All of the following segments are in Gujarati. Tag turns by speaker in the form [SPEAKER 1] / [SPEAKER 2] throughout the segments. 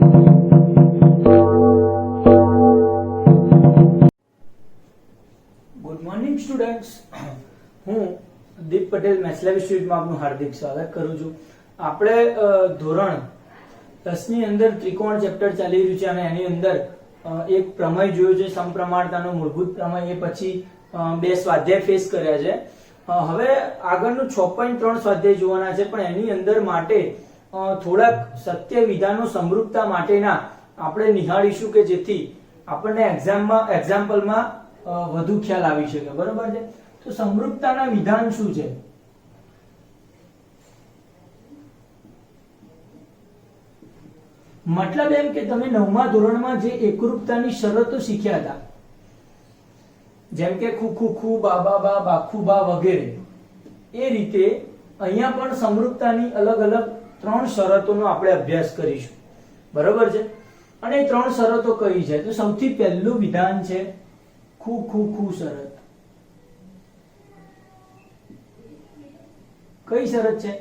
[SPEAKER 1] ગુડ મોર્નિંગ સ્ટુડન્ટ્સ, હું દીપ પટેલ મેથ્સ વિશ્વમાં આપનું હાર્દિક સ્વાગત કરું છું. આપણે ધોરણ 10 ની અંદર ત્રિકોણ ચેપ્ટર ચાલી રહ્યું છે અને એની અંદર એક પ્રમેય જોયો છે, સમપ્રમાણતાનો મૂળભૂત પ્રમેય. એ પછી બે સ્વાધ્યાય ફેસ કર્યા છે. હવે આગળનું 6.3 સ્વાધ્યાય જોવાના છે, પણ એની અંદર માટે થોડાક સત્ય વિધાનો સમરૂપતા માટેના આપણે નિહાળીશું કે જેથી આપણને એક્ઝામ્પલમાં વધુ ખ્યાલ આવી શકે. બરોબર છે? તો સમરૂપતાના વિધાન શું છે? મતલબ એમ કે તમે 9મા ધોરણમાં જે એકરૂપતાની શરતો શીખ્યા હતા, જેમ કે ખુ ખુ ખુ, બા બા બા, બાખુ બા વગેરે, એ રીતે અહીંયા પણ સમરૂપતાની અલગ અલગ 3 શરતોનો આપણે અભ્યાસ કરીશું. બરોબર છે? અને એ 3 શરતો કઈ છે? તો સૌથી પહેલું વિધાન છે ખુ ખુ ખુ શરત. કઈ શરત છે?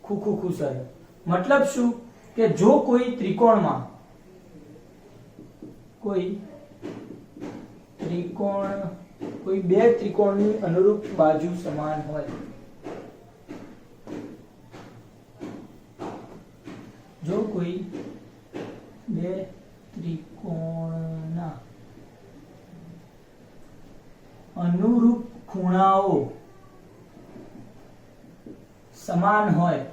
[SPEAKER 1] ખુ ખુ ખુ શરત. મતલબ શું કે જો કોઈ ત્રિકોણમાં કોઈ બે ત્રિકોણની અનુરૂપ બાજુ સમાન હોય, જો કોઈ બે ત્રિકોણના અનુરૂપ ખૂણાઓ સમાન હોય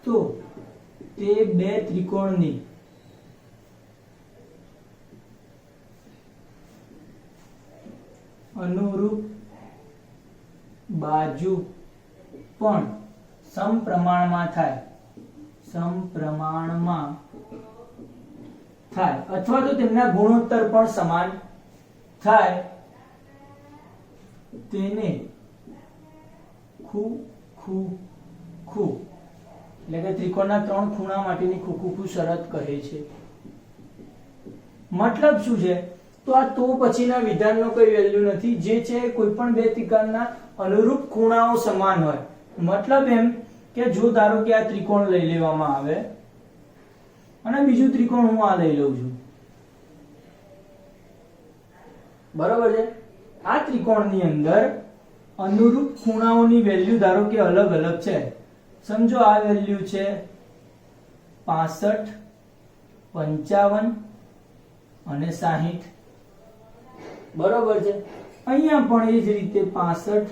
[SPEAKER 1] તો તે બે ત્રિકોણની અનુરૂપ બાજુ પણ સમપ્રમાણમાં થાય અથવા તો તેમના ગુણોત્તર પણ સમાન થાય, તેને ખુ ખુ ખુ એટલે કે ત્રિકોણના 3 ખૂણા માટેની ખુ ખુ ખુ શરત કહે છે. મતલબ શું છે? તો આ તો પછીના વિધાનનો કોઈ વેલ્યુ નથી, જે છે કોઈ પણ બે ત્રિકોણના અનુરૂપ ખૂણાઓ સમાન હોય. મતલબ એમ કે જો ધારો કે આ ત્રિકોણ લઈ લેવામાં આવે અને બીજું ત્રિકોણ હું આ લઈ લઉં છું. બરોબર છે? આ ત્રિકોણની અંદર અનુરૂપ ખૂણાઓની વેલ્યુ ધારો કે અલગ અલગ છે. સમજો આ વેલ્યુ છે 65, 55 અને 60. બરોબર છે? અહીંયા પણ એ જ રીતે 65,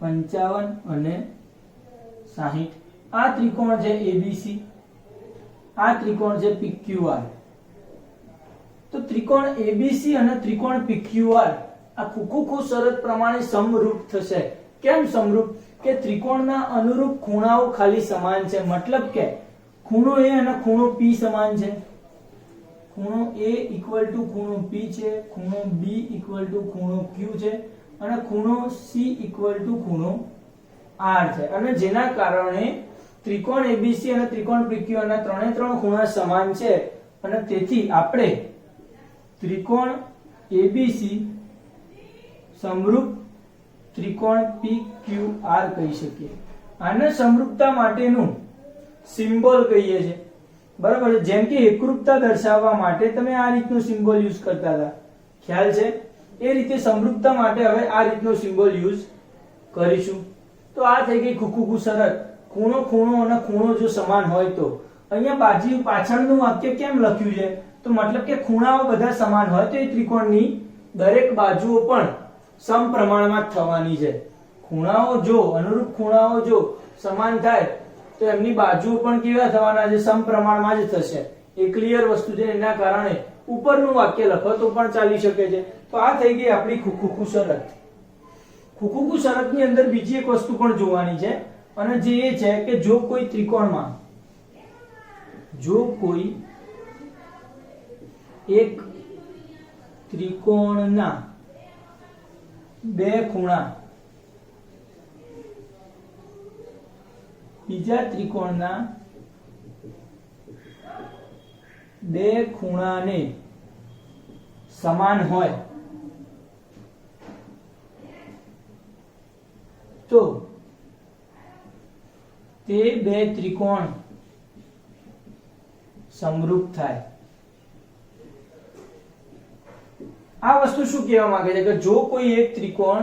[SPEAKER 1] 55 અને 60. આ ત્રિકોણ છે ABC, આ ત્રિકોણ છે PQR. તો ત્રિકોણ ABC અને ત્રિકોણ PQR આ ખુ ખુ ખુ શરત પ્રમાણે સમરૂપ થશે. કેમ સમરૂપ? કે ત્રિકોણના અનુરૂપ ખૂણાઓ ખાલી સમાન છે. મતલબ કે ખૂણો A અને ખૂણો P સમાન છે. ખૂણો A ઇક્વલ ટુ ખૂણો P છે, ખૂણો B ઇક્વલ ટુ ખૂણો Q છે અને ખૂણો C ઇક્વલ ટુ ખૂણો R છે. અને જેના કારણે ત્રિકોણ ABC અને ત્રિકોણ PQR ના 3 ખૂણા સમાન છે અને તેથી આપણે ત્રિકોણ ABC સમરૂપ ત્રિકોણ PQR કહી શકીએ. આને સમરૂપતા માટેનું સિમ્બોલ કહીએ છીએ. બરાબર છે? જેમ કે એકરૂપતા દર્શાવવા માટે તમે આ રીતનો સિમ્બોલ યુઝ કરતા હતા, ખ્યાલ છે? એ રીતે સમરૂપતા માટે હવે આ રીતનો સિમ્બોલ યુઝ કરીશું. તો આ થઈ ગઈ ખુ ખુ ખુ શરત. ખૂણો અને ખૂણો જો સમાન હોય તો. અહીંયા બાજુ પાછળનું વાક્ય કેમ લખ્યું છે? તો મતલબ કે ખૂણાઓ બધા સમાન હોય તો એ ત્રિકોણની દરેક બાજુઓ પણ સમપ્રમાણમાં જ થવાની છે. ખૂણાઓ જો અનુરૂપ ખૂણાઓ જો સમાન થાય તો એમની બાજુઓ પણ કેવા થવાના છે? સમપ્રમાણમાં જ થશે. એ ક્લિયર વસ્તુ છે. એના કારણે ઉપરનું વાક્ય લખો તો પણ ચાલી શકે છે. તો આ થઈ ગઈ આપણી ખુ ખુ ખુ શરત. ખુ ખુ ખુ શરતની અંદર બીજી એક વસ્તુ પણ જોવાની છે અને જે એ છે કે જો કોઈ ત્રિકોણમાં એક ત્રિકોણના બે ખૂણા બીજા ત્રિકોણના બે ખૂણાને સમાન હોય તો તે બે ત્રિકોણ સમરૂપ થાય। આ વસ્તુ શું કહેવા માંગે છે કે જો કોઈ એક ત્રિકોણ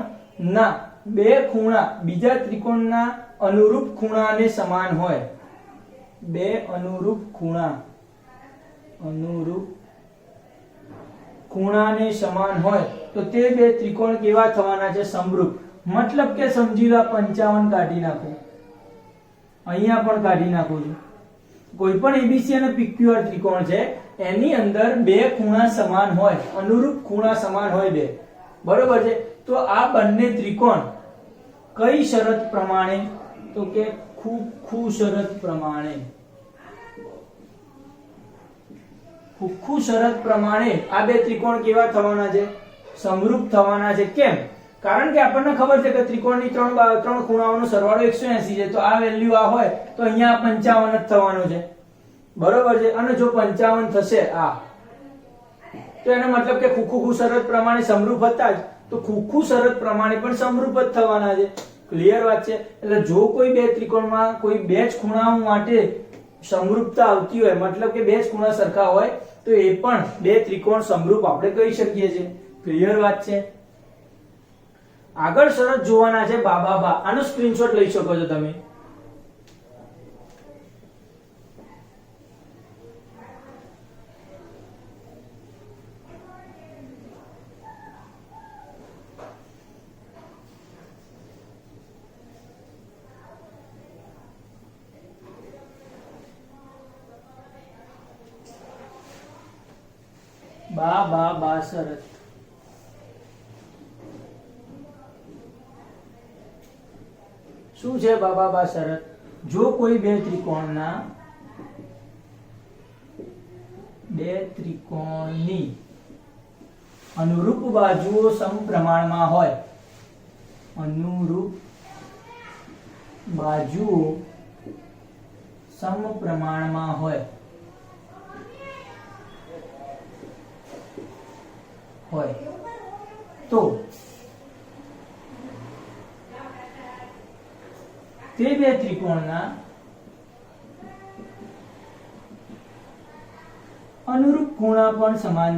[SPEAKER 1] ના બે ખૂણા બીજા ત્રિકોણના અનુરૂપ ખૂણાને સમાન હોય, બે અનુરૂપ ખૂણાને સમાન હોય તો તે બે ત્રિકોણ કેવા થવાના છે? સમરૂપ। મતલબ કે સમજી લો 55 કાઢી નાખો, અહીંયા પણ કાઢી નાખું છું। કોઈ પણ એબીસી અને પીક્યુઆર ત્રિકોણ છે એની અંદર બે ખૂણા સમાન હોય, અનુરૂપ ખૂણા સમાન હોય બે, બરોબર છે। તો આ બંને ત્રિકોણ કઈ શરત પ્રમાણે? તો કે ખુખ્ખુ શરત પ્રમાણે। ખુખ્ખુ શરત પ્રમાણે આ બે ત્રિકોણ કેવા થવાના છે? સમરૂપ થવાના છે। કેમ? કારણ કે આપણને ખબર છે કે ત્રિકોણની ત્રણ ખૂણાઓનો સરવાળો 180 છે, તો આ વેલ્યુ આ હોય તો અહીંયા 55 જ થવાનો છે, બરોબર છે। અને જો 55 થશે આ, તો એનો મતલબ કે ખુખ્ખુ શરત પ્રમાણે સમરૂપ હતા જ, તો ખુખ્ખુ શરત પ્રમાણે પણ સમરૂપ જ થવાના છે। ક્લિયર વાત છે? એટલે જો કોઈ બે ત્રિકોણમાં કોઈ બે જ ખૂણાઓ માટે સમરૂપતા આવતી હોય, મતલબ કે બે જ ખૂણા સરખા હોય, તો એ પણ બે ત્રિકોણ સમરૂપ આપણે કહી શકીએ છીએ। ક્લિયર વાત છે? આગળ શરત જોવાના છે બાબા। આનો સ્ક્રીનશોટ લઈ શકો છો તમે। બા શરત। શું છે બા શરત? જો કોઈ બે ત્રિકોણની અનુરૂપ બાજુઓ સમપ્રમાણમાં હોય, અનુરૂપ બાજુઓ સમપ્રમાણમાં હોય તો તે બે ત્રિકોણના અનુરૂપ ખૂણા પણ સમાન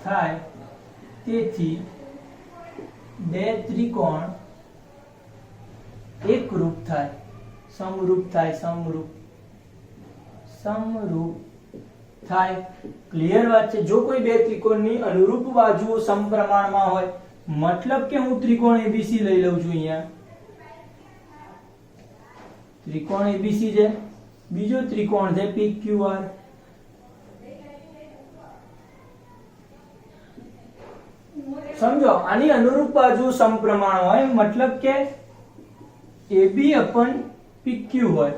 [SPEAKER 1] થાય। તેથી બે ત્રિકોણ એકરૂપ થાય, સમરૂપ થાય। ક્લિયર વાત છે? જો કોઈ બે ત્રિકોણની અનુરૂપ બાજુઓ સમપ્રમાણમાં હોય, મતલબ કે હું ત્રિકોણ એબીસી લઈ લઉં છું। અહીંયા ત્રિકોણ એબીસી છે, બીજો ત્રિકોણ છે પીક્યુઆર। સમજો, આની અનુરૂપ બાજુ સમપ્રમાણ હોય, મતલબ કે AB upon PQ હોય।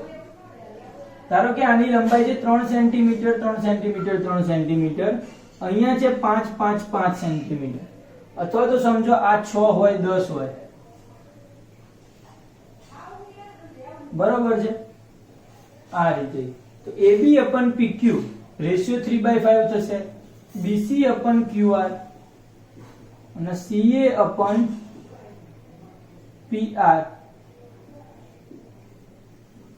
[SPEAKER 1] ધારો કે આની લંબાઈ છે 3 સેન્ટીમીટર, 3 સેન્ટીમીટર, 3 સેન્ટીમીટર, અહીંયા છે 5 5 5 સેન્ટીમીટર, અથવા તો સમજો આ 6 હોય 10 હોય, બરોબર છે? આ રીતે તો AB upon PQ રેશિયો 3/5 થશે, BC upon QR અને CA upon PR,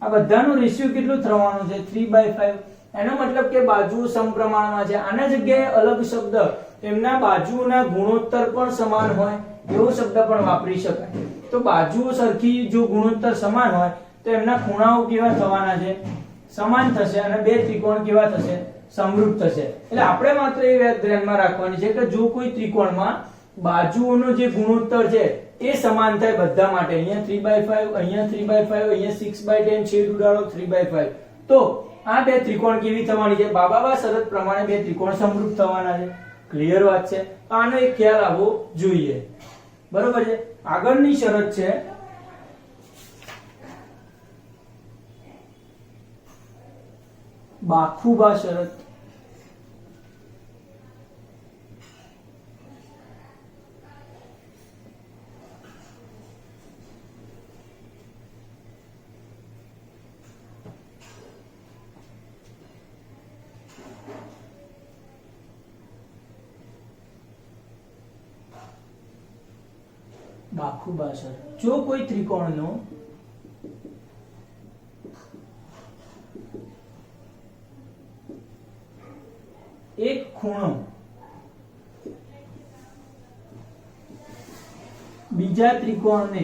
[SPEAKER 1] આ બધાનો રેશિયો કેટલો થવાનો છે? 3/5। એનો મતલબ કે બાજુઓ સમપ્રમાણમાં છે। આના જગ્યાએ અલગ શબ્દ, એમના બાજુઓના ગુણોત્તર પણ સમાન હોય એવો શબ્દ પણ વાપરી શકાય। તો બાજુઓ સરખી જો ગુણોત્તર સમાન હોય તો એમના ખૂણાઓ કેવા થવાના છે? સમાન થશે, અને બે ત્રિકોણ કેવા થશે? સમરૂપ થશે। એટલે આપણે માત્ર એ વાત ધ્યાનમાં રાખવાની છે કે જો કોઈ ત્રિકોણમાં બાજુઓનો જે ગુણોત્તર છે એ સમાન થાય બધા માટે, અહીંયા 3/5, અહીંયા 3/5, અહીંયા 6/10, છેદ ઉડાડો 3/5, તો આ બે ત્રિકોણ કેવી થવાની છે? બા શરત પ્રમાણે બે ત્રિકોણ સમરૂપ થવાના છે। ક્લિયર વાત છે? આનો એક ખ્યાલ આવવો જોઈએ, બરોબર છે? આગળની શરત છે બાખુબા શરત। બાખુબા શરત. જો કોઈ ત્રિકોણનો એક ખૂણો બીજા ત્રિકોણને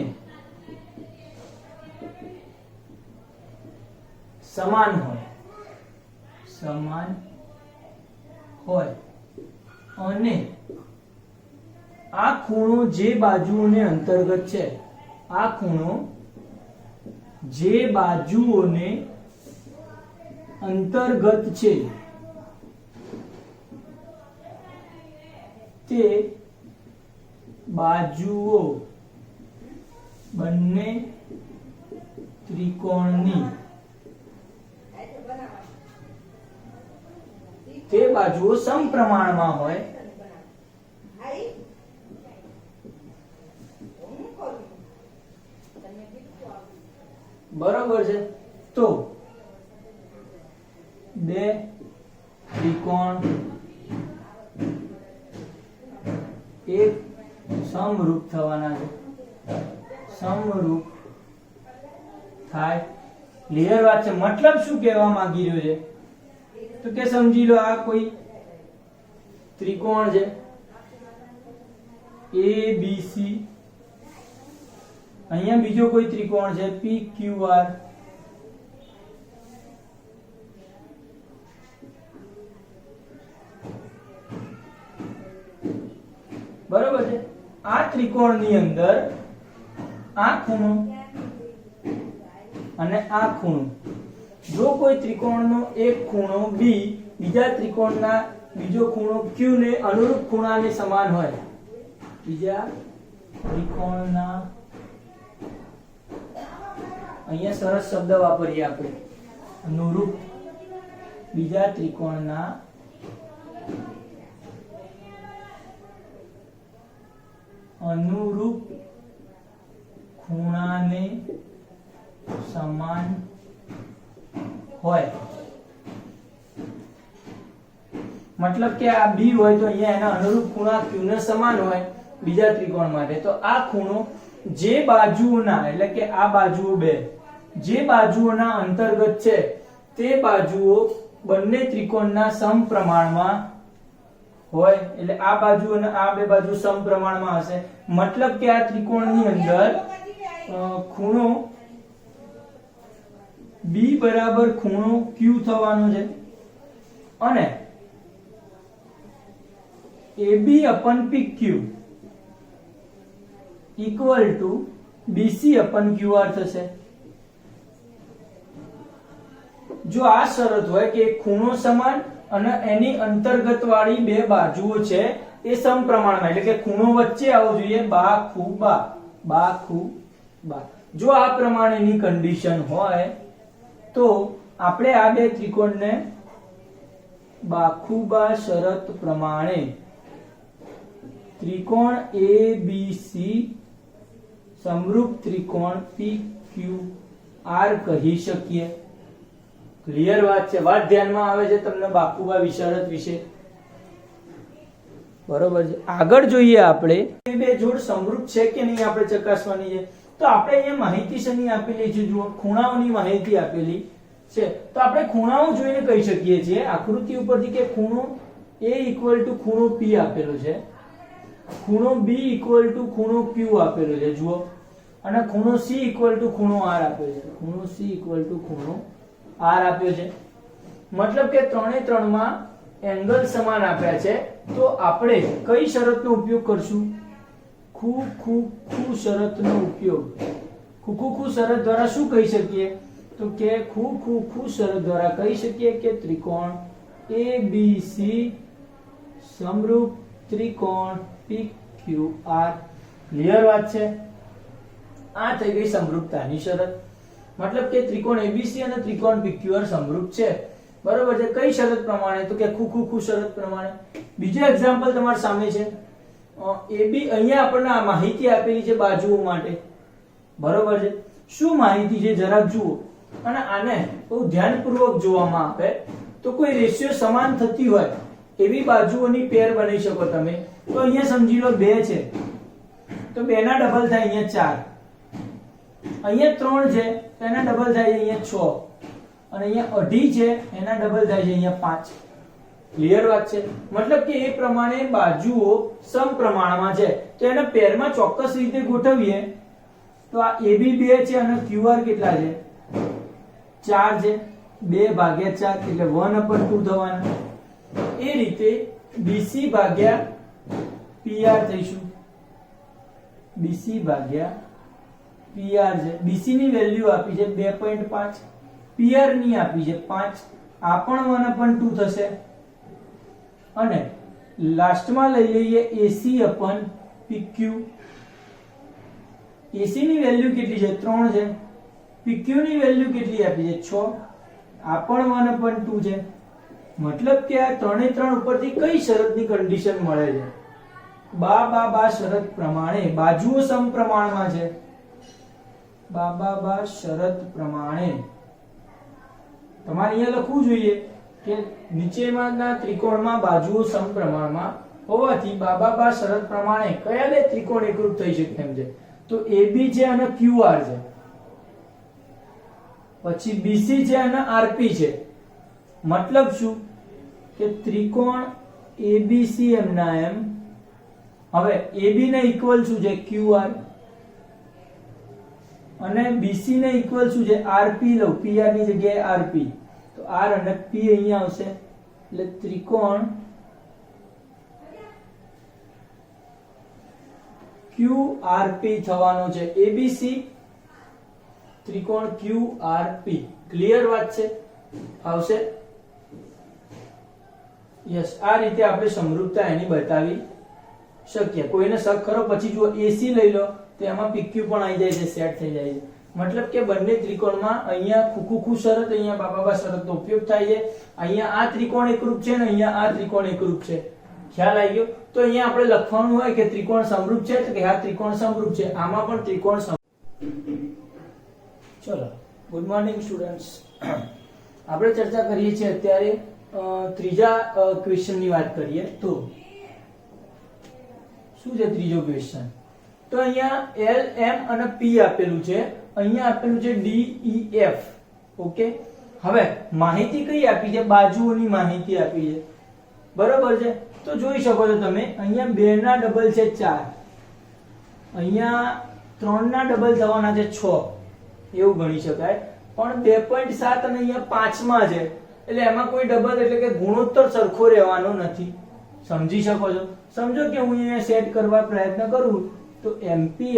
[SPEAKER 1] સમાન હોય અને આ ખૂણો જે બાજુઓને અંતર્ગત છે, આ ખૂણો જે બાજુઓને અંતર્ગત છે તે બાજુઓ બંને ત્રિકોણની તે બાજુઓ સમપ્રમાણમાં હોય બરોબર છે. તો બે ત્રિકોણ એક સમરૂપ થવાના છે, સમરૂપ થાય. ક્લિયર વાત છે. મતલબ શું કહેવા માંગી રહ્યો છે? તો કે સમજી લો આ કોઈ ત્રિકોણ છે ABC, અહીંયા બીજો કોઈ ત્રિકોણ છે PQR, બરોબર છે. આ ત્રિકોણની અંદર આ ખૂણો અને આ ખૂણો, જો કોઈ ત્રિકોણનો એક ખૂણો B બીજા ત્રિકોણના બીજો ખૂણો Q ને અનુરૂપ ખૂણાને સમાન હોય, બીજા ત્રિકોણના, અહીંયા સરસ શબ્દ વાપરીએ આપણે, અનુરૂપ, બીજા ત્રિકોણના અનુરૂપ ખૂણાને સમાન હોય. મતલબ કે આ B હોય તો અહીંયા એના અનુરૂપ ખૂણા Q ને સમાન હોય બીજા ત્રિકોણ માટે. તો આ ખૂણો જે બાજુઓના, એટલે કે આ બાજુઓ બે જે બાજુઓના અંતર્ગત છે તે બાજુઓ બંને ત્રિકોણના સમપ્રમાણમાં હોય. એટલે આ બાજુ અને આ બે બાજુ સમપ્રમાણમાં હશે. મતલબ કે આ ત્રિકોણની અંદર ખૂણો B બરાબર ખૂણો Q થવાનો છે અને AB upon PQ equal to BC upon QR થશે. જો આ શરત હોય કે ખૂણો સમાન અને એની અંતર્ગત વાળી બે બાજુઓ છે એ સમપ્રમાણમાં, એટલે કે ખૂણો વચ્ચે આવવો જોઈએ બાખુબા. જો આ પ્રમાણેની કન્ડિશન હોય તો આપણે આ બે ત્રિકોણને બાખુબા શરત પ્રમાણે ત્રિકોણ ABC સમરૂપ ત્રિકોણ PQR કહી શકીએ. ક્લિયર વાત છે? વાત ધ્યાનમાં આવે છે તમને બાખુબા શરત વિશે? બરોબર છે. આગળ જોઈએ આપણે બે જોડ સમરૂપ છે કે નહીં આપણે ચકાસવાની છે. તો આપણે અહીંયા માહિતી શેની આપેલી છે? જુઓ, ખૂણાઓની માહિતી આપેલી છે. તો આપણે ખૂણાઓ જોઈને કહી શકીએ છીએ આકૃતિ ઉપરથી કે ખૂણો A ઇક્વલ ટુ ખૂણો P આપેલો છે, ખૂણો B ઇક્વલ ટુ ખૂણો Q આપેલો છે, જુઓ, અને ખૂણો C ઇક્વલ ટુ ખૂણો R આપ્યો છે, ખૂણો C ઇક્વલ ટુ ખૂણો R આપ્યો છે. મતલબ કે ત્રણે ત્રણમાં એંગલ સમાન આપ્યા છે. તો આપણે કઈ શરતનો ઉપયોગ કરશું? ખૂ શરતનો ઉપયોગ. ખૂ શરત દ્વારા શું કહી શકીએ? તો કે ખૂ શરત દ્વારા કહી શકીએ કે ત્રિકોણ ABC સમરૂપ ત્રિકોણ PQR. ક્લિયર વાત છે? આ થઈ ગઈ સમરૂપતાની શરત. મતલબ કે ત્રિકોણ ABC અને ત્રિકોણ PQR સમરૂપ છે. બરોબર છે. કઈ શરત પ્રમાણે? તો કે ખૂ શરત પ્રમાણે. બીજો એક્ઝામ્પલ તમારી સામે છે. AB, અહીંયા આપણને આ માહિતી આપેલી છે બાજુઓ માટે. બરોબર છે. શું માહિતી છે જરાક જુઓ, અને આને બહુ ધ્યાનપૂર્વક જોવામાં આવે તો કોઈ રેશિયો સમાન થતી હોય એવી બાજુઓની પેર બનાવી શકો તમે. તો અહીંયા સમજી લો 2 છે, તો 2 ના ડબલ થાય અહીંયા 4, અહીંયા 3 છે તો એના ડબલ થાય અહીંયા 6, અને અહીંયા અઢી છે એના ડબલ થાય છે અહીંયા 5. ક્લિયર વાત છે? મતલબ કે એ પ્રમાણે બાજુઓ સમપ્રમાણમાં છે. તો એના પેરમાં ચોક્કસ રીતે ગોઠવીએ તો આ AB 2 છે અને QR કેટલા છે? 4 છે. 2 ભાગ્યા 4 એટલે 1/2 થવાના. એ રીતે BC ભાગ્યા PR થઈશું. BC ભાગ્યા PR છે. BC ની વેલ્યુ આપી છે 2.5, PR ની આપી છે 5. આ પણ 1/2 થશે. અને લાસ્ટમાં લઈ લઈએ AC/PQ. AC ની વેલ્યુ કેટલી છે? 3 છે. PQ ની વેલ્યુ કેટલી આપી છે? 6. આ પણ 1/2 છે. મતલબ કે આ 3 એ 3 ઉપરથી કઈ શરતની કન્ડિશન મળે છે? બા શરત પ્રમાણે બાજુઓ સમપ્રમાણમાં છે. બા શરત પ્રમાણે તમારે અહીંયા લખવું જોઈએ કે નીચેના ત્રિકોણમાં બાજુઓ સમપ્રમાણમાં હોવાથી બા શરત પ્રમાણે કયા બે ત્રિકોણ એકરૂપ થઈ શકે એમ છે? તો AB છે અને QR છે, પછી BC છે અને RP છે. મતલબ શું કે ત્રિકોણ ABC એમના એમ. હવે AB ને ઇક્વલ શું છે? QR, અને BC ને ઇક્વલ શું છે? RP. લઉં PR ની જગ્યાએ RP, તો R અને P અહીંયા આવશે. એટલે ત્રિકોણ QRP થવાનો છે. ABC ત્રિકોણ QRP. ક્લિયર વાત છે? આવશે? યસ. આ રીતે આપણે સમરૂપતા એની બતાવી શકીએ. કોઈને શક ખરો? પછી જો AC લઈ લો તો એમાં PQ પણ આવી જાય છે, સેટ થઈ જાય છે. મતલબ કે બંને ત્રિકોણમાં અહીંયા ખુખુખુ શરત, અહીંયા બા શરતનો ઉપયોગ થાય છે. અહીંયા આ ત્રિકોણ એકરૂપ છે ને અહીંયા આ ત્રિકોણ એકરૂપ છે. ખ્યાલ આવી ગયો? તો અહીંયા આપણે લખવાનું હોય કે ત્રિકોણ સમરૂપ છે, તો કે આ ત્રિકોણ સમરૂપ છે. આમાં પણ ત્રિકોણ ચલો, ગુડ મોર્નિંગ સ્ટુડન્ટ્સ. આપણે ચર્ચા કરીએ છીએ અત્યારે ત્રીજા ક્વેશ્ચનની વાત કરીએ તો શું છે ત્રીજો ક્વેશ્ચન? તો અહીંયા L, M અને P આપેલું છે, અહીંયા આપેલું છે D, E, F. ઓકે. હવે માહિતી કઈ આપી છે? બાજુઓની માહિતી આપી છે. બરોબર છે? તો જોઈ શકો છો તમે અહીંયા 2 ના ડબલ છે 4, અહીંયા 3 ના ડબલ થવાના છે 6, એવું ગણી શકાય. પણ 2.7 અને અહીંયા 5 માં છે એટલે એમાં કોઈ ડબલ એટલે કે ગુણોત્તર સરખો રહેવાનો નથી. સમજી શકો છો? સમજો કે હું અહીંયા સેટ કરવા પ્રયત્ન કરું તો MP/D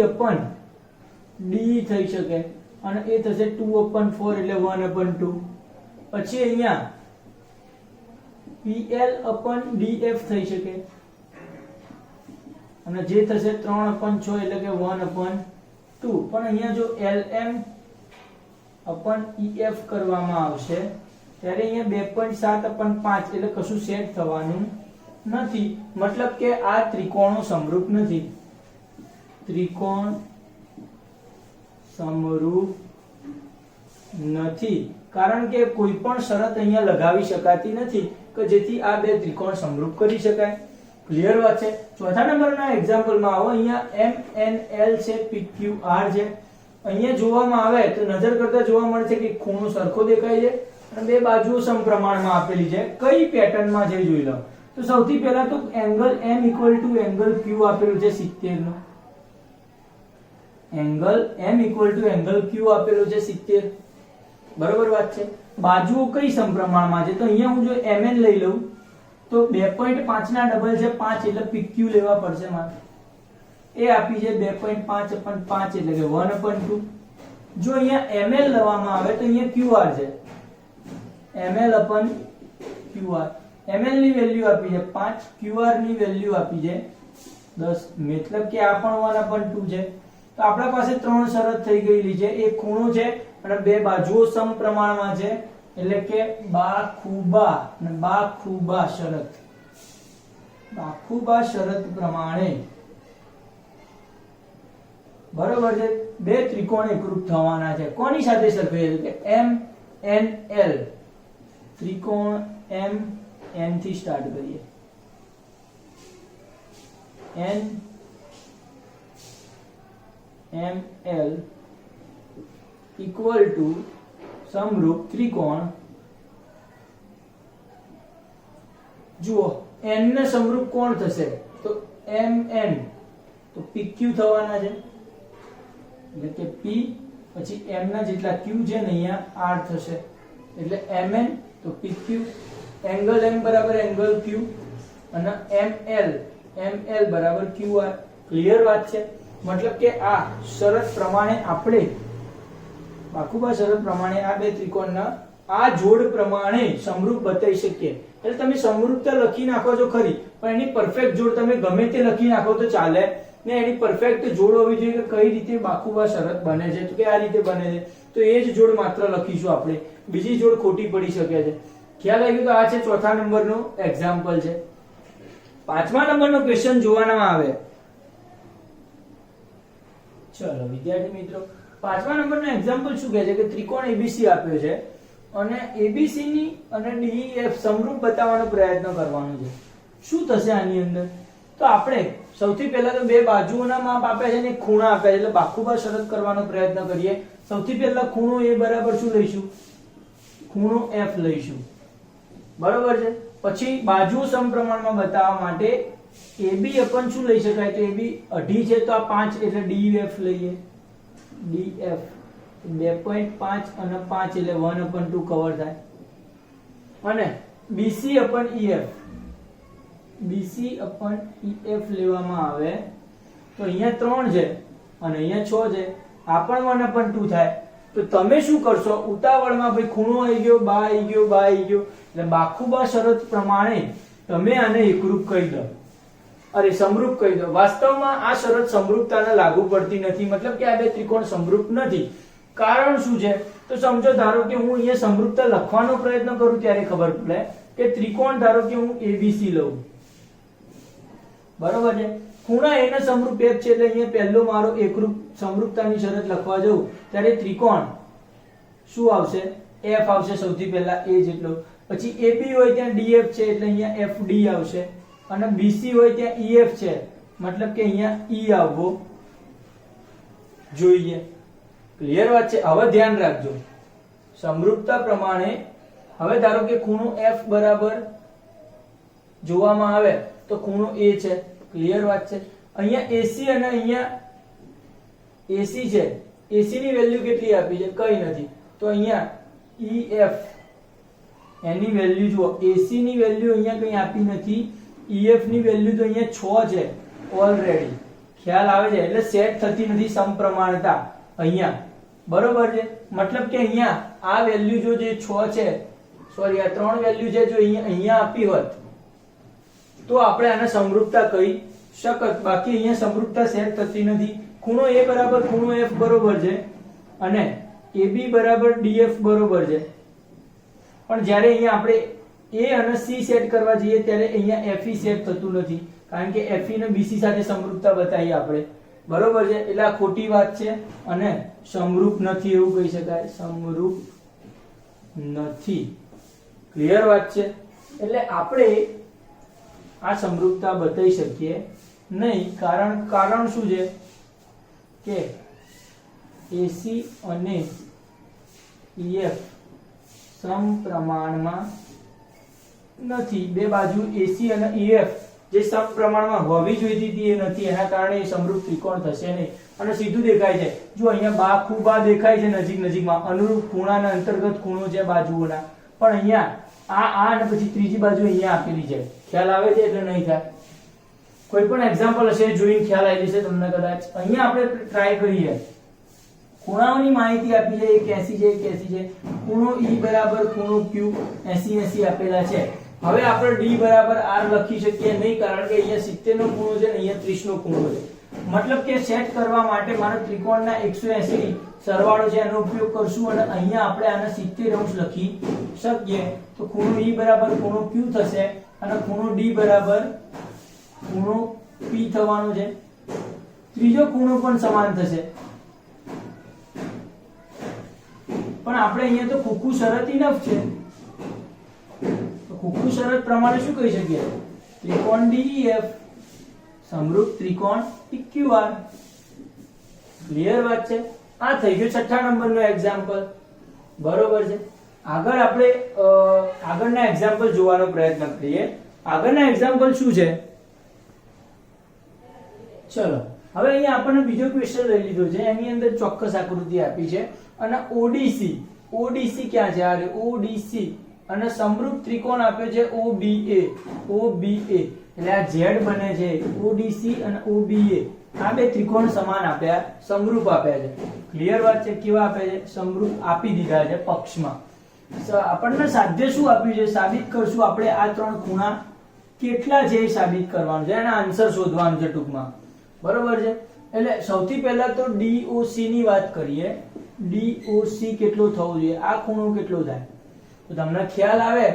[SPEAKER 1] થઈ શકે અને એ થશે 2/4 એટલે 1/2. પછી અહીંયા PL/DF થઈ શકે અને જે થશે 3/6 એટલે કે 1/2. પણ અહીંયા જો LM/EF કરવામાં આવશે ત્યારે અહીંયા 2.7/5 એટલે કશું સેટ થવાનું નથી. મતલબ કે આ ત્રિકોણો સમરૂપ નથી. ત્રિકોણ સમરૂપ નથી કારણ કે કોઈ પણ શરત અહીંયા લગાવી શકાતી નથી કે જેથી આ બે ત્રિકોણ સમરૂપ કરી શકાય. ક્લિયર વાત છે? ચોથા નંબરના એક્ઝામ્પલમાં આવો. અહીંયા MNL છે, PQR છે. અહીંયા જોવામાં આવે તો નજર કરતા જોવા મળે છે કે ખૂણો સરખો દેખાય છે અને બે બાજુઓ સમપ્રમાણમાં આપેલી છે. કઈ પેટર્નમાં છે જોઈ લો. તો સૌથી પહેલા તો એંગલ M = એંગલ Q આપેલું છે 70 નો. એંગલ M = એંગલ Q આપેલું છે 70. બરોબર વાત છે? બાજુઓ કઈ સમપ્રમાણમાં છે? તો અહીંયા હું જો MN લઈ લઉં તો 2.5 ના ડબલ છે 5 એટલે PQ લેવા પડશે મારે. એ આપી છે 2.5/5 એટલે કે 1/2. જો અહીંયા ML લેવામાં આવે તો અહીંયા QR છે, ML/QR. ML ની વેલ્યુ આપી છે 5, QR ની વેલ્યુ આપી છે 10. મતલબ કે આ પણ 1/2 છે. તો આપણા પાસે ત્રણ શરત થઈ ગયેલી છે. એક ખૂણો છે અને બે બાજુઓ સમપ્રમાણમાં છે એટલે કે બાખુબા અને બાખુબા શરત. બાખુબા શરત પ્રમાણે બરોબર છે બે ત્રિકોણ એકરૂપ થવાના છે. કોની સાથે સરખાઈએ કે MNL ત્રિકોણ MN થી સ્ટાર્ટ કરીએ. ML ઇક્વલ ટુ સમરૂપ ત્રિકોણ, જુઓ n ને સમરૂપ કોણ થશે તો MN, તો PQ થવાના છે એટલે કે P પછી M ના જેટલા Q છે ને અહીંયા R થશે એટલે MN તો PQ, એંગલ M બરાબર એંગલ Q અને ML બરાબર QR. ક્લિયર વાત છે? મતલબ કે આ શરત પ્રમાણે આપણે બાકુબા શરત પ્રમાણે આ બે ત્રિકોણના આ જોડ પ્રમાણે સમરૂપ બતાવી શકીએ. એટલે તમે સમરૂપતા લખી નાખો છો ખરી, પણ એની પરફેક્ટ જોડ તમે ગમે તે લખી નાખો તો ચાલે ને એની પરફેક્ટ જોડ હોવી જોઈએ કે કઈ રીતે બાકુબા શરત બને છે, તો કે આ રીતે બને છે, તો એ જ જોડ માત્ર લખીશું આપણે, બીજી જોડ ખોટી પડી શકે છે. ખ્યાલ આવી ગયો? તો આ છે ચોથા નંબરનું એક્ઝામ્પલ છે. પાંચમા નંબરનો ક્વેશ્ચન જોવામાં આવે. ચલો વિદ્યાર્થી મિત્રો, પાંચમા નંબરનો એક્ઝામ્પલ શું કહે છે કે ત્રિકોણ ABC આપ્યો છે અને ABC ની અને DEF સમરૂપ બતાવવાનો પ્રયત્ન કરવાનો છે. શું થશે આની અંદર? તો આપણે સૌથી પહેલા તો બે બાજુઓના માપ આપ્યા છે અને એક ખૂણા આપ્યા છે એટલે બાકુબા શરત કરવાનો પ્રયત્ન કરીએ. સૌથી પહેલા ખૂણો A બરાબર શું લઈશું? ખૂણો F લઈશું, બરાબર છે. પછી બાજુઓ સમપ્રમાણમાં બતાવવા માટે AB અપન શું લઈ શકાય? તો AB અઢી છે તો આ 5 એટલે DF લઈએ, DF 2.5 અને 5 એટલે 1/2 કવર થાય. અને BC અપન EF, BC અપન EF લેવામાં આવે તો અહીંયા 3 છે અને અહીંયા 6 છે, આ પણ 1/2 થાય. તો તમે શું કરશો? ઉતાવળમાં ભાઈ ખૂણો આવી ગયો, બા આવી ગયો, બા આવી ગયો એટલે બાકુબા શરત પ્રમાણે તમે આને એકરૂપ કહી દો, અરે સમરૂપ કહી દો. વાસ્તવમાં આ શરત સમરૂપતાને લાગુ પડતી નથી, મતલબ કે આ બે ત્રિકોણ સમરૂપ નથી. કારણ શું છે? તો સમજો ધારો કે હું અહીંયા સમરૂપતા લખવાનો પ્રયત્ન કરું ત્યારે ખબર પડે કે ત્રિકોણ ધારો કે હું ABC લઉં, બરોબર છે. ખૂણા એને સમરૂપ F છે એટલે અહીંયા પહેલો મારો એકરૂપ સમરૂપતાની શરત લખવા જઉં ત્યારે ત્રિકોણ શું આવશે? F આવશે સૌથી પહેલા A જેટલો, પછી AB હોય ત્યાં DF છે એટલે અહીંયા FD આવશે અને BC હોય ત્યાં EF છે મતલબ કે અહીંયા E આવવો જોઈએ. ક્લિયર વાત છે? હવે ધ્યાન રાખજો, સમરૂપતા પ્રમાણે હવે ધારો કે ખૂણો F બરાબર જોવામાં આવે તો ખૂણો A છે. ક્લિયર વાત છે? અહીંયા AC અને અહીંયા AC છે, AC ની વેલ્યુ કેટલી આપી છે? કઈ નથી, તો અહીંયા EF એની વેલ્યુ જુઓ, AC ની વેલ્યુ અહીંયા કઈ આપી નથી, EF ની વેલ્યુ તો અહીંયા 6 છે ઓલરેડી. ખ્યાલ આવે છે? એટલે સેટ થતી નથી સમપ્રમાણતા અહીંયા, બરોબર છે. મતલબ કે અહીંયા આ વેલ્યુ જો જે 6 છે, સોરી આ 3 વેલ્યુ છે, જો અહીંયા આપી હોત તો આપણે આને સમરૂપતા કહી શકત. બાકી અહીંયા સમરૂપતા સેટ થતી નથી. ખૂણો A બરાબર ખૂણો F બરોબર છે અને AB બરાબર DF બરોબર છે, પણ જ્યારે અહીંયા આપણે A અને C સેટ કરવા જઈએ ત્યારે અહીંયા FE સેટ થતું નથી કારણ કે FE ને BC સાથે સમરૂપતા બતાવી આપણે, બરોબર છે. એટલે આ ખોટી વાત છે અને સમરૂપ નથી એવું કહી શકાય, સમરૂપ નથી. ક્લિયર વાત છે? એટલે આપણે આ સમરૂપતા બતાવી શકીએ નહીં. કારણ શું છે કે AC અને EF સમપ્રમાણમાં નથી. બે બાજુ AC અને EF જે સમપ્રમાણમાં હોવી જોઈતી હતી એ નથી, એના કારણે એ સમરૂપ ત્રિકોણ થશે નહીં. અને સીધું દેખાય છે, જો અહીંયા બાખુબા દેખાય છે નજીકમાં, અનુરૂપ ખૂણાના અંતર્ગત ખૂણો છે બાજુઓના, પણ અહીંયા આ અને પછી ત્રીજી બાજુ અહીંયા આપેલી છે. ખ્યાલ આવે છે? એટલે નહીં થાય. કોઈ પણ એક્ઝામ્પલ હશે જોઈને ખ્યાલ આવી જશે તમને કદાચ. અહીંયા આપણે ટ્રાય કરીએ. ખૂણાઓની માહિતી આપી છે, એક 80 છે, એક 80 છે. ખૂણો E બરાબર ખૂણો Q 80 આપેલા છે. હવે આપણે D બરાબર R લખી શકીએ નહીં કારણ કે અહીંયા 70 નો ખૂણો છે ને અહીંયા 30 નો ખૂણો છે. મતલબ કે સેટ કરવા માટે મારો ત્રિકોણના 180 સરવાળો છે એનો ઉપયોગ કરશું અને અહીંયા આપણે આને 70 અંશ લખી શકીએ. તો ખૂણો E બરાબર ખૂણો Q થશે અને ખૂણો D બરાબર ખૂણો P થવાનો છે. ત્રીજો ખૂણો પણ સમાન થશે, પણ આપણે અહીંયા તો ખોખું શરત ઇનફ છે. તો ખોખું શરત પ્રમાણે શું કહી શકીએ? ત્રિકોણ DEF સમરૂપ ત્રિકોણ PQR. ક્લિયર વાત છે? આ થઈ ગયું 6થા નંબરનો એક્ઝામ્પલ, બરોબર છે. આગળ આપણે આગળના એક્ઝામ્પલ જોવાનો પ્રયત્ન કરીએ. આગળના એક્ઝામ્પલ શું છે? ચલો હવે અહીંયા આપણને બીજો ક્વેશ્ચન લઈ લીધો છે. એની અંદર ચોક્કસ આકૃતિ આપી છે અને ઓડીસી ક્યાં છે? આ ઓડીસી અને સમરૂપ ત્રિકોણ આપ્યો છે OBA એટલે આ Z બને છે ODC અને OBA. આ બે ત્રિકોણ સમાન આપ્યા, સમરૂપ આપ્યા છે. ક્લિયર વાત છે? કેવા આપ્યા છે? સમરૂપ આપી દીધા છે પક્ષમાં. આપણને સાધ્ય શું આપ્યું છે? સાબિત કરશું આપણે આ ત્રણ ખૂણા કેટલા છે એ સાબિત કરવાનું છે, એના આન્સર શોધવાનું છે ટૂંકમાં, બરોબર છે. એટલે સૌથી પહેલા તો DOC ની વાત કરીએ. DOC કેટલો થવો જોઈએ? આ ખૂણો કેટલો થાય? તો તમને ખ્યાલ આવે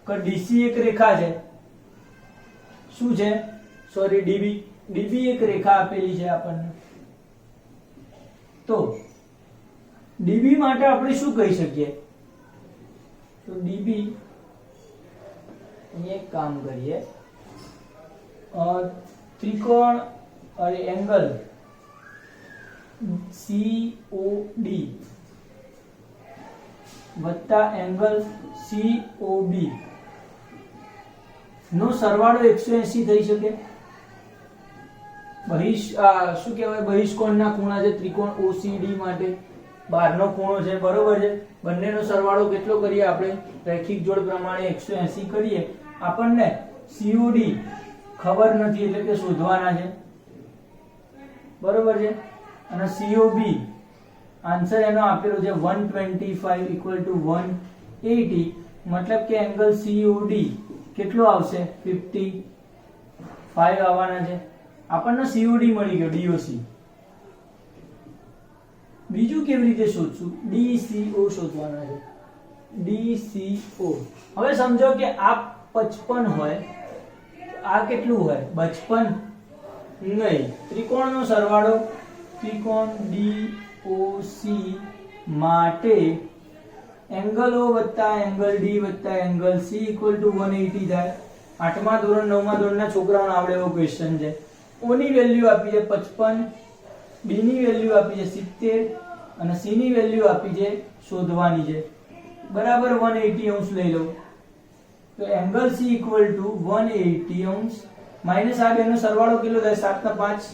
[SPEAKER 1] કે DC એક રેખા છે. શું છે? સોરી, DB એક રેખા આપેલી છે આપણને. તો DB માટે આપણે શું કહી શકીએ? તો DB અહીં એક કામ કરીએ, ત્રિકોણ અરે એંગલ COD વત્તા એંગલ COB નો સરવાળો 180 થઈ શકે. શું કહેવાય? બહિષ્કોણના ખૂણા છે ત્રિકોણ OCD માટે, બહારનો ખૂણો છે, બરોબર છે. બંનેનો સરવાળો કેટલો કરીએ આપણે? રૈખિક જોડ પ્રમાણે 180 કરીએ. આપણને COD ખબર નથી એટલે કે શોધવાના છે, બરોબર છે. અને COB આન્સર એનો આપેલો છે 125 ઇક્વલ ટુ 180, મતલબ કે એંગલ COD કેટલો આવશે? 55 આવવાના છે. આપણને COD મળી ગયો, DOC. બીજું કેવી રીતે શોધશું? DCO શોધવાના છે. DCO હવે સમજો કે આ 55 હોય, આ કેટલું હોય? 55 નહીં. ત્રિકોણનો સરવાળો ત્રિકોણ DOC માટે એંગલ O વત્તા એંગલ D વત્તા એંગલ C ઇક્વલ ટુ 180 થાય. 8મા ધોરણ 9મા ધોરણના છોકરાઓને આવડે એવો ક્વેશ્ચન છે. O ની વેલ્યુ આપી છે 55, B ની વેલ્યુ આપી છે 70 અને C ની વેલ્યુ આપી છે શોધવાની છે, બરાબર. 180 અંશ લઈ લો તો એંગલ C ઇક્વલ ટુ 180 અંશ માઈનસ આ બેનો સરવાળો કેટલો થાય? 7 ના 5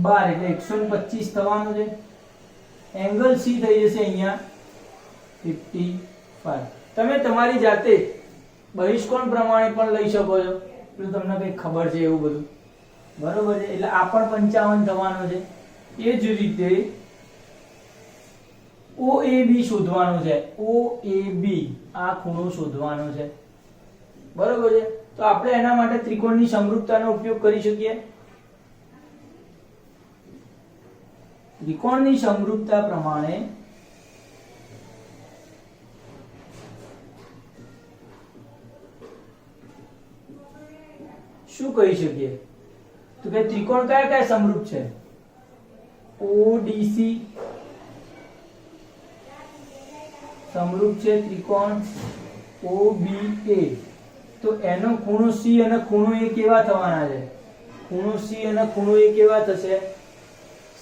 [SPEAKER 1] 12 એટલે 125 થવાનું છે. એંગલ C થઈ જશે અહીંયા 55. તમે તમારી જાતે બહિષ્કોણ પ્રમાણે પણ લઈ શકો છો, તો તમને કઈ ખબર છે એવું બધું, બરોબર છે. એટલે આ પણ 55 થવાનો છે. એ જ રીતે OAB શોધવાનો છે. OAB આ ખૂણો શોધવાનો છે, બરોબર છે. તો આપણે એના માટે ત્રિકોણની સમરૂપતાનો ઉપયોગ કરી શકીએ. ત્રિકોણની સમરૂપતા પ્રમાણે શું કહી શકીએ? તો કે ત્રિકોણ કયા કયા સમરૂપ છે? ODC સમરૂપ છે ત્રિકોણ OBA. તો એનો ખૂણો C અને ખૂણો A કેવા થવાના છે? ખૂણો C અને ખૂણો A કેવા થશે?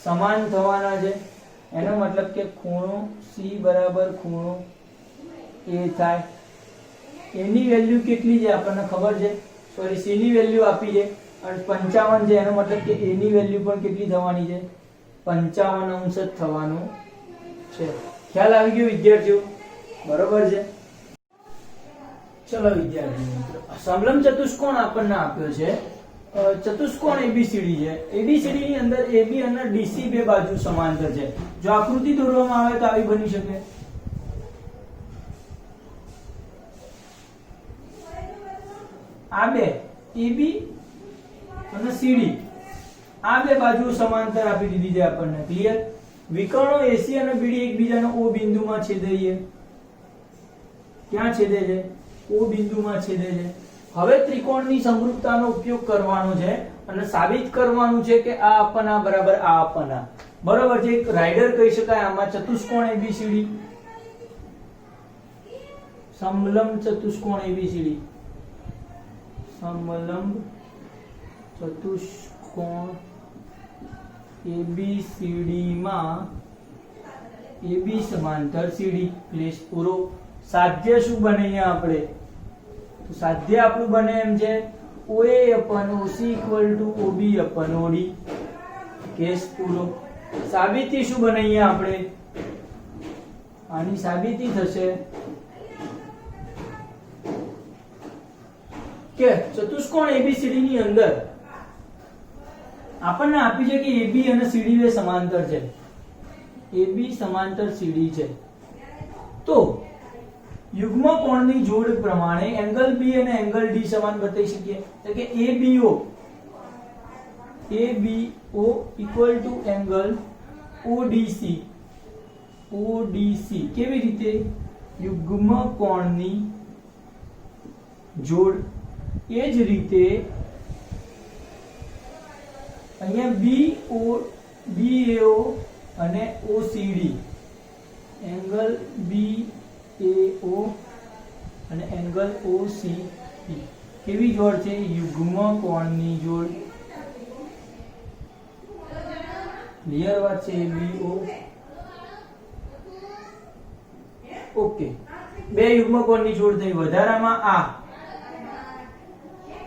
[SPEAKER 1] સમાન થવાના છે. એનો મતલબ કે ખૂણો C બરાબર ખૂણો A થાય. A ની વેલ્યુ કેટલી છે આપણને ખબર છે? સોરી, C ની વેલ્યુ આપી છે અને 55 છે. એનો મતલબ કે A ની વેલ્યુ પણ કેટલી થવાની છે? 55 અંશ જ થવાનું છે. ખ્યાલ આવી ગયો વિદ્યાર્થીઓ? બરોબર છે. ચલો વિદ્યાર્થી મિત્રો, સમલંબ ચતુષ્કોણ આપણને આપ્યો છે. ચતુષ્કોણ ABCD છે. ABCD ની અંદર AB અને DC બે બાજુ સમાંતર છે. જો આકૃતિ દોરવામાં આવે તો આવી બની શકે. આ બે AB અને CD આ બે બાજુ સમાંતર આપી દીધી છે આપણને. ક્લિયર? વિકર્ણો AC અને BD એકબીજાના O બિંદુમાં છેદે છે. ક્યાં છેદે છે? O બિંદુમાં છેદે છે. હવે ત્રિકોણની સમરૂપતાનો ઉપયોગ કરવાનો છે અને સાબિત કરવાનું છે કે આ અપના બરાબર આ અપના, બરોબર છે. એક રાઇડર કહી શકાય આમાં ચતુષ્કોણ ABCD, સમલંબ ચતુષ્કોણ ABCD, સમલંબ ચતુષ્કોણ ABCD માં AB સમાંતર CD પ્લેસ પૂરો સાધ્ય શું બને અહીંયા આપણે તો સાધ્ય આપણું બને એમ છે OA upon OC equal to OB upon OD case પૂરો સાબિતી શું બને અહીંયા આપણે આની સાબિતી થશે કે ચતુષ્કોણ ABCD ની અંદર આપણને આપી છે કે AB અને CD બે સમાંતર છે AB સમાંતર CD છે તો યુગ્મ કોણની જોડ પ્રમાણે એંગલ B અને એંગલ D સમાન બતાવી શકીએ એટલે કે ABO equal to angle ODC કેવી રીતે યુગ્મ કોણની જોડ એ જ રીતે અહીંયા BAO અને OCD એંગલ BAO અને એંગલ OCD કેવી જોડ છે યુગ્મ કોણની જોડ ક્લિયર વાત છે BO ઓકે બે યુગ્મ કોણની જોડ થઈ વધારામાં આ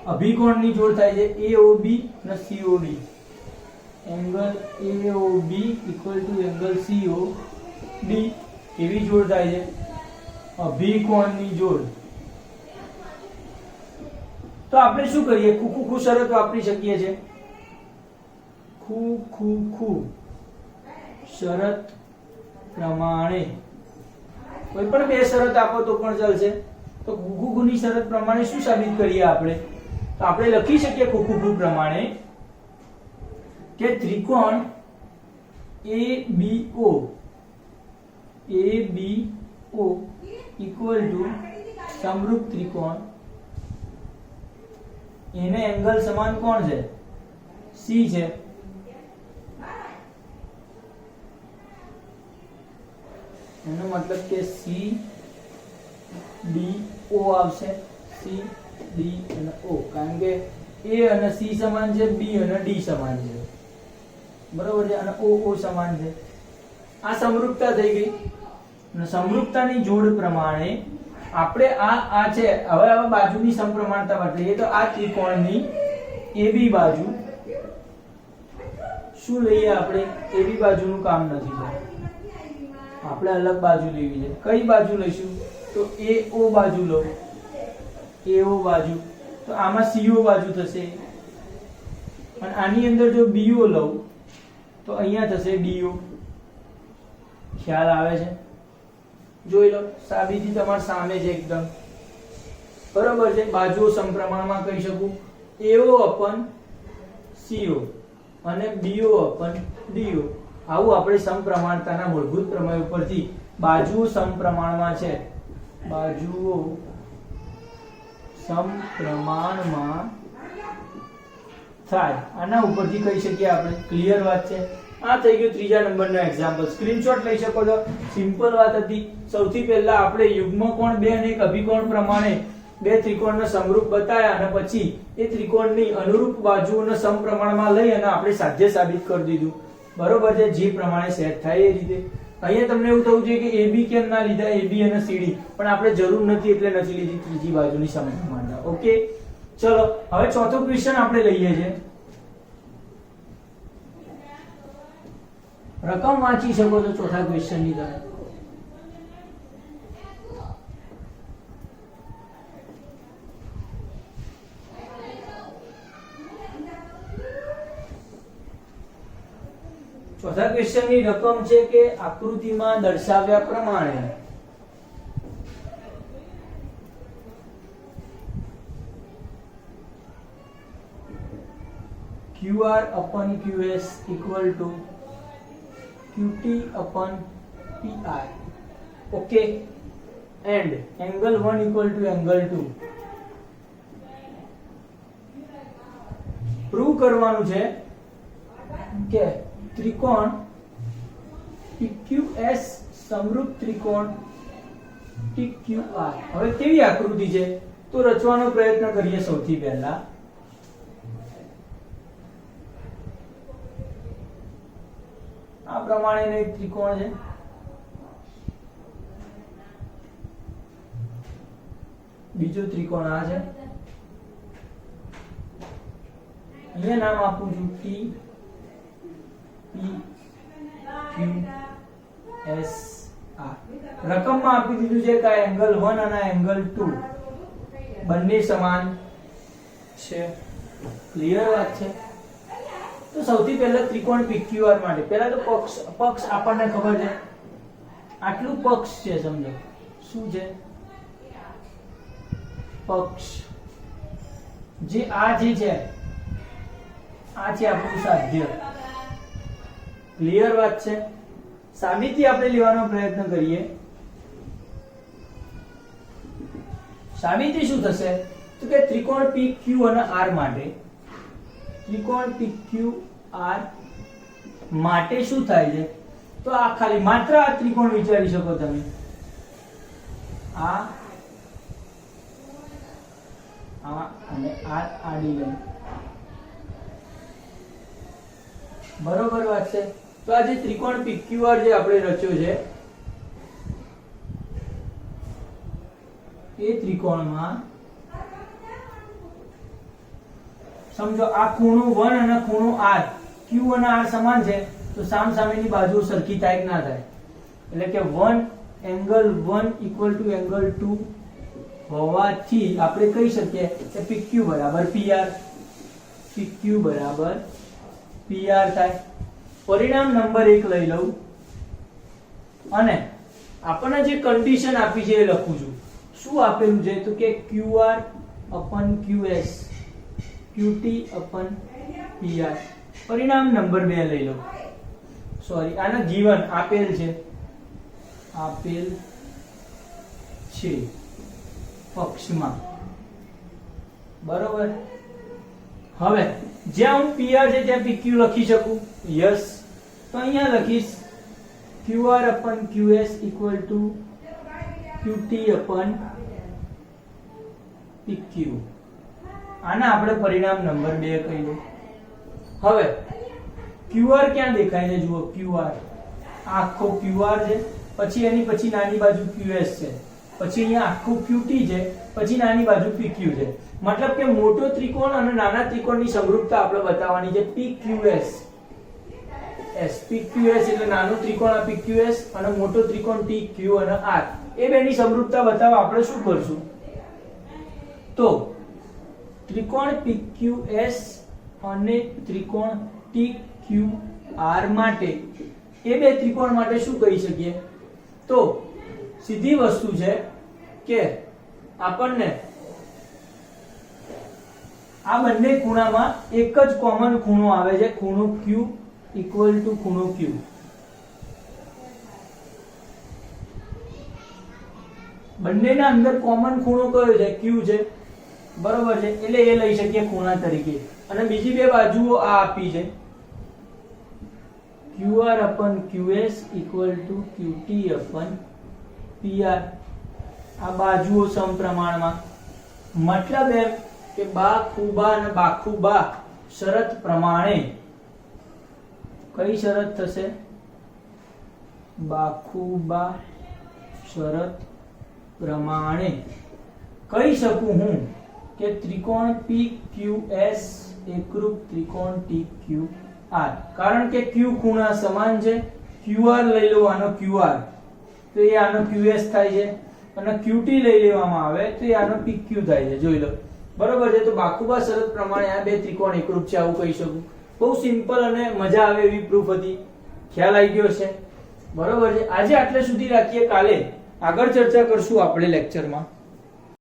[SPEAKER 1] અભિકોણની જોડ થાય છે AOB અને COD angle AOB equal to angle COD કેવી જોડ થાય છે અભિકોણની જોડ તો આપણે શું કરીએ ખુ શરત વાપરી શકીએ છીએ ખુ શરત પ્રમાણે કોઈ પણ બે શરત આપો તો પણ ચાલશે તો ખુ ની શરત પ્રમાણે શું સાબિત કરીએ આપણે તો આપણે લખી શકીએ ખુ પ્રમાણે કે ત્રિકોણ ABO equal to સમરૂપ ત્રિકોણ એને એંગલ સમાન કોણ છે C છે એનો મતલબ કે CDO આવશે CD અને O કારણ કે A અને C સમાન છે B અને D સમાન છે બરોબર છે અને O સમાન છે આ સમરૂપતા થઈ ગઈ અને સમરૂપતાની જોડ પ્રમાણે આપણે આ છે હવે બાજુની સમપ્રમાણતા બતાવીએ તો આ ત્રિકોણની AB બાજુ શું લઈએ આપણે AB બાજુનું કામ નથી છે આપણે અલગ બાજુ લેવી છે કઈ બાજુ લઈશું તો AO બાજુ લો AO બાજુ તો આમાં CO બાજુ થશે અને આની અંદર જો BO લઉં તો અહીંયા થશે DO ખ્યાલ આવે છે જોઈ લો સાબિતી તમારી સામે છે એકદમ બરોબર છે બાજુઓ સમપ્રમાણમાં કહી શકું AO upon CO અને BO upon DO આવું આપણે સમપ્રમાણતાના મૂળભૂત પ્રમેય ઉપરથી બાજુઓ સમપ્રમાણમાં છે બાજુઓ સમપ્રમાણમાં થાય આના ઉપરથી કહી શકીએ આપણે ક્લિયર વાત છે આ થઈ ગયું ત્રીજા નંબરનો એક્ઝામ્પલ સ્ક્રીનશોટ લઈ શકો છો સિમ્પલ વાત હતી સૌથી પહેલા આપણે યુગ્મ કોણ બે અને એક અભિકોણ પ્રમાણે બે ત્રિકોણને સમરૂપ બતાવ્યા અને પછી એ ત્રિકોણની અનુરૂપ બાજુઓને સમપ્રમાણમાં લઈ અને આપણે સાધ્ય સાબિત કરી દીધું બરોબર છે જે પ્રમાણે સેટ થાય એ રીતે અહીંયા તમને એવું થવું જોઈએ કે AB કેમ ના લીધા AB અને CD પણ આપણે જરૂર નથી એટલે નથી લીધી ત્રીજી બાજુની સમપ્રમાણતા ઓકે ચલો હવે ચોથો ક્વેશ્ચન આપણે લઈએ છે રકમ વાંચી શકો છો ચોથા ક્વેશ્ચન ની તમે ચોથા ક્વેશ્ચન ની રકમ છે કે આકૃતિમાં દર્શાવ્યા પ્રમાણે QR upon QS equal to QT upon PI okay and angle 1 equal to angle 2 prove કરવાનું છે કે ત્રિકોણ PQS સમરૂપ ત્રિકોણ TQR હવે કેવી આકૃતિ છે તો રચવાનો પ્રયત્ન કરીએ સૌથી પહેલા આ પ્રમાણેનો એક ત્રિકોણ છે, બીજો ત્રિકોણ આ છે, અહીંયા નામ આપું છું T P Q S R. રકમમાં આપી દીધું છે કે આ એંગલ 1 અને એંગલ 2 બંને સમાન છે. ક્લિયર વાત છે? તો સૌથી પહેલા ત્રિકોણ PQR માટે પહેલા તો પક્ષ આપણને ખબર છે, આટલું પક્ષ છે. સમજો શું છે પક્ષ, જે આ જે છે આ છે આપણું સાધ્ય. ક્લિયર વાત છે? સાબિતી આપણે લેવાનો પ્રયત્ન કરીએ. સાબિતી શું થશે તો કે ત્રિકોણ PQ અને R માટે, ત્રિકોણ PQR માટે શું થાય છે તો આ ખાલી માત્ર આ ત્રિકોણ વિચારી શકો તમે, આ અને આ આડી લાઈન. બરોબર વાત છે? તો આ જે ત્રિકોણ PQR જે આપણે રચ્યો છે એ ત્રિકોણમાં સમજો આ ખૂણો 1 અને ખૂણો R, Q અને R સમાન છે તો સામસામેની બાજુઓ સરખી થાય કે ના થાય? એટલે કે 1 એંગલ 1 ઇક્વલ ટુ એંગલ 2 હોવાથી આપણે કહી શકીએ કે PQ બરાબર PR, PQ બરાબર PR થાય. પરિણામ નંબર 1 લઈ લઉં અને આપણને જે કન્ડિશન આપી છે એ લખું છું. શું આપેલું છે તો કે QR upon QS, QT upon PR. પરિણામ નંબર 2 લઈ લો. સોરી, આના ગિવન આપેલ છે પક્ષમાં. બરોબર? હવે જ્યાં હું PR છે ત્યાં PQ લખી શકું? યસ. તો અહીંયા લખીશ QR upon QS equal to QT upon PQ. આના આપણે પરિણામ નંબર 2 કહી દો. હવે QR ક્યાં દેખાય છે? જુઓ QR, આખો QR છે, પછી એની પછી નાની બાજુ QS છે, પછી અહીંયા આખું QT છે, પછી નાની બાજુ PQ છે. મતલબ કે મોટો ત્રિકોણ અને નાના ત્રિકોણની સમરૂપતા આપણે બતાવવાની છે PQS. PQS એટલે નાનું ત્રિકોણ આ PQS અને મોટો ત્રિકોણ TQ અને R. એ બેની સમરૂપતા બતાવવા આપણે શું કરશું તો ત્રિકોણ PQS અને ત્રિકોણ TQR માટે, એ બે ત્રિકોણ માટે શું કહી શકીએ તો સીધી વસ્તુ છે કે આપણને આ બંને ખૂણામાં એક જ કોમન ખૂણો આવે છે, ખૂણો Q ઇક્વલ ટુ ખૂણો Q. બંનેના અંદર કોમન ખૂણો કયો છે? Q છે. બરોબર છે? એટલે એ લઈ શકીએ ખૂણા તરીકે. અને બીજી બે બાજુઓ આ આપી છે QR upon QS equal to QT upon PR. આ બાજુઓ સમપ્રમાણમાં. મતલબ એમ કે બાખુબા અને બાખુબા શરત પ્રમાણે, કઈ શરત થશે? બાખુબા શરત પ્રમાણે કહી શકું હું કે ત્રિકોણ PQS એકરૂપ ત્રિકોણ TQR. કારણ કે Q ખૂણા સમાન છે. QR લઈ લો આનો QR તો એ આનો QS થાય છે, અને QT લઈ લેવામાં આવે તો એ આનો PQ થાય છે. જોઈ લો. બરોબર છે? તો બાખુબા શરત પ્રમાણે આ બે ત્રિકોણ એકરૂપ છે, આવું કહી શકું. બહુ સિમ્પલ અને મજા આવે એવી પ્રૂફ હતી. ખ્યાલ આવી ગયો છે? બરોબર છે? આજે આટલે સુધી રાખીએ. કાલે આગળ ચર્ચા કરશું આપણે લેક્ચરમાં.